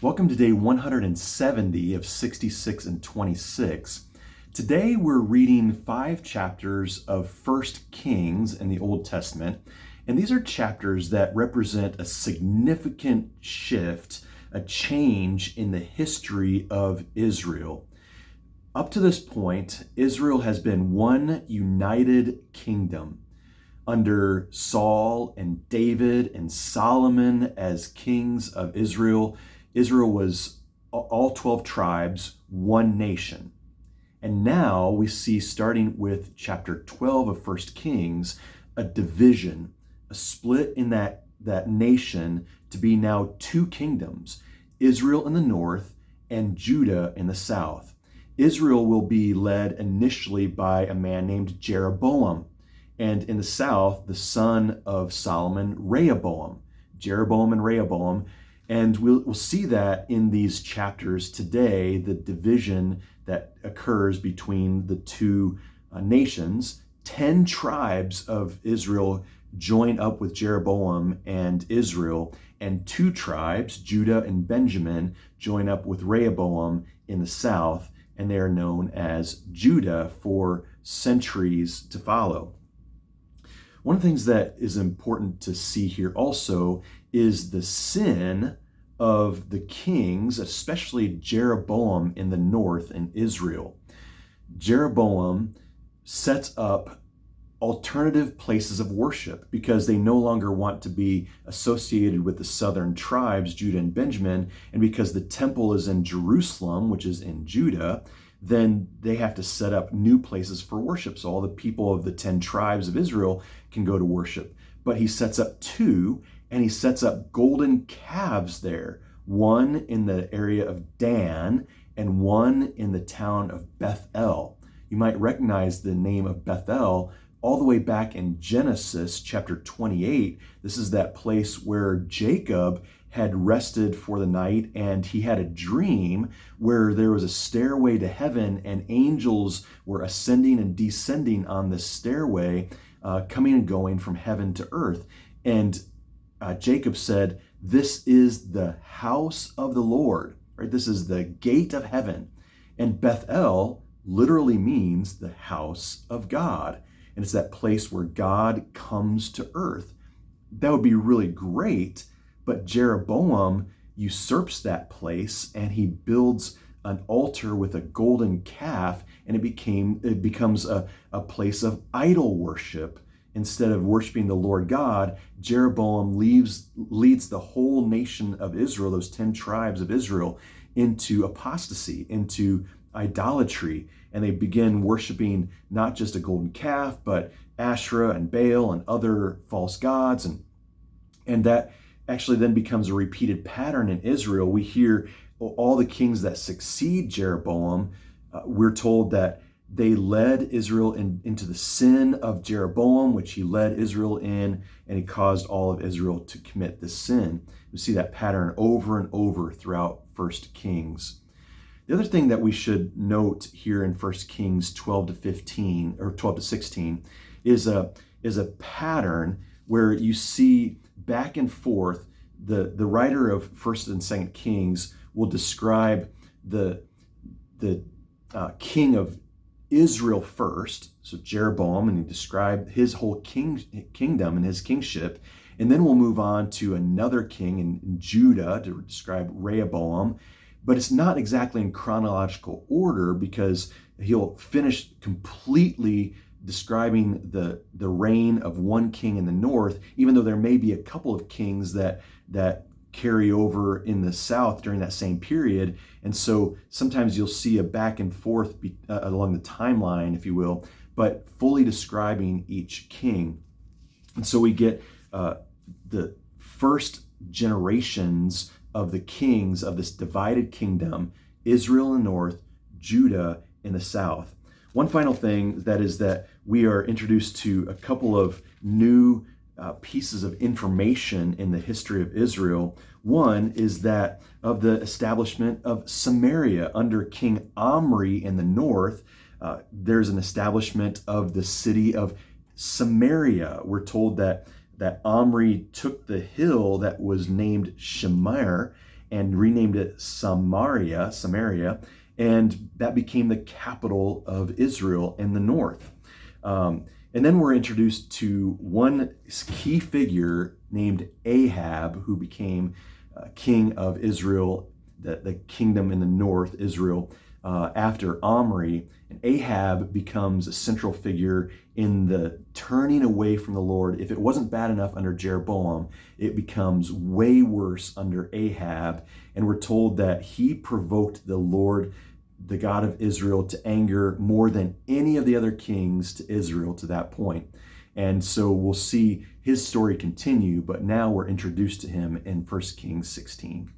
Welcome to day 170 of 66 and 26. Today we're reading 5 chapters of 1 Kings in the Old Testament, and these are chapters that represent a significant shift, a change in the history of Israel. Up to this point, Israel has been one united kingdom. Under Saul and David and Solomon as kings of Israel, Israel was all 12 tribes, one nation. And now we see, starting with chapter 12 of 1 Kings, a division, a split in that nation to be now 2 kingdoms, Israel in the north and Judah in the south. Israel will be led initially by a man named Jeroboam, and in the south, the son of Solomon, Rehoboam. Jeroboam and Rehoboam. And we'll see that in these chapters today, the division that occurs between the 2 nations. 10 tribes of Israel join up with Jeroboam and Israel, and 2 tribes, Judah and Benjamin, join up with Rehoboam in the south, and they are known as Judah for centuries to follow. One of the things that is important to see here also is the sin of the kings, especially Jeroboam in the north in Israel. Jeroboam sets up alternative places of worship because they no longer want to be associated with the southern tribes, Judah and Benjamin, and because the temple is in Jerusalem, which is in Judah, then they have to set up new places for worship. So all the people of the 10 tribes of Israel can go to worship. But he sets up 2, and he sets up golden calves there, one in the area of Dan and one in the town of Bethel. You might recognize the name of Bethel all the way back in Genesis chapter 28. This is that place where Jacob had rested for the night, and he had a dream where there was a stairway to heaven, and angels were ascending and descending on the stairway, coming and going from heaven to earth. And Jacob said, "This is the house of the Lord," right? This is the gate of heaven. And Bethel literally means the house of God. And it's that place where God comes to earth. That would be really great, but Jeroboam usurps that place, and he builds an altar with a golden calf, and it becomes a place of idol worship. Instead of worshiping the Lord God, Jeroboam leads the whole nation of Israel, those 10 tribes of Israel, into apostasy, into idolatry, and they begin worshiping not just a golden calf, but Asherah and Baal and other false gods, and that actually then becomes a repeated pattern in Israel. We hear all the kings that succeed Jeroboam, we're told that they led Israel into the sin of Jeroboam, which he led Israel in, and he caused all of Israel to commit this sin. We see that pattern over and over throughout 1 Kings. The other thing that we should note here in 1 Kings 12 to 15 or 12 to 16 is a pattern where you see back and forth. The writer of 1 and 2 Kings will describe the king of Israel first, so Jeroboam, and he described his whole kingdom and his kingship. And then we'll move on to another king in Judah to describe Rehoboam. But it's not exactly in chronological order, because he'll finish completely describing the reign of one king in the north, even though there may be a couple of kings that carry over in the south during that same period. And so sometimes you'll see a back and forth along the timeline, if you will, but fully describing each king. And so we get the first generations of the kings of this divided kingdom, Israel in the north, Judah in the south. One final thing that we are introduced to a couple of new pieces of information in the history of Israel. One is that of the establishment of Samaria under King Omri in the north. There's an establishment of the city of Samaria. We're told that Omri took the hill that was named Shamir, and renamed it Samaria, and that became the capital of Israel in the north. And then we're introduced to one key figure named Ahab, who became king of Israel, the kingdom in the north, Israel, after Omri. And Ahab becomes a central figure in the turning away from the Lord. If it wasn't bad enough under Jeroboam, it becomes way worse under Ahab. And we're told that he provoked the Lord, the God of Israel, to anger more than any of the other kings to Israel to that point. And so we'll see his story continue, but now we're introduced to him in 1 Kings 16.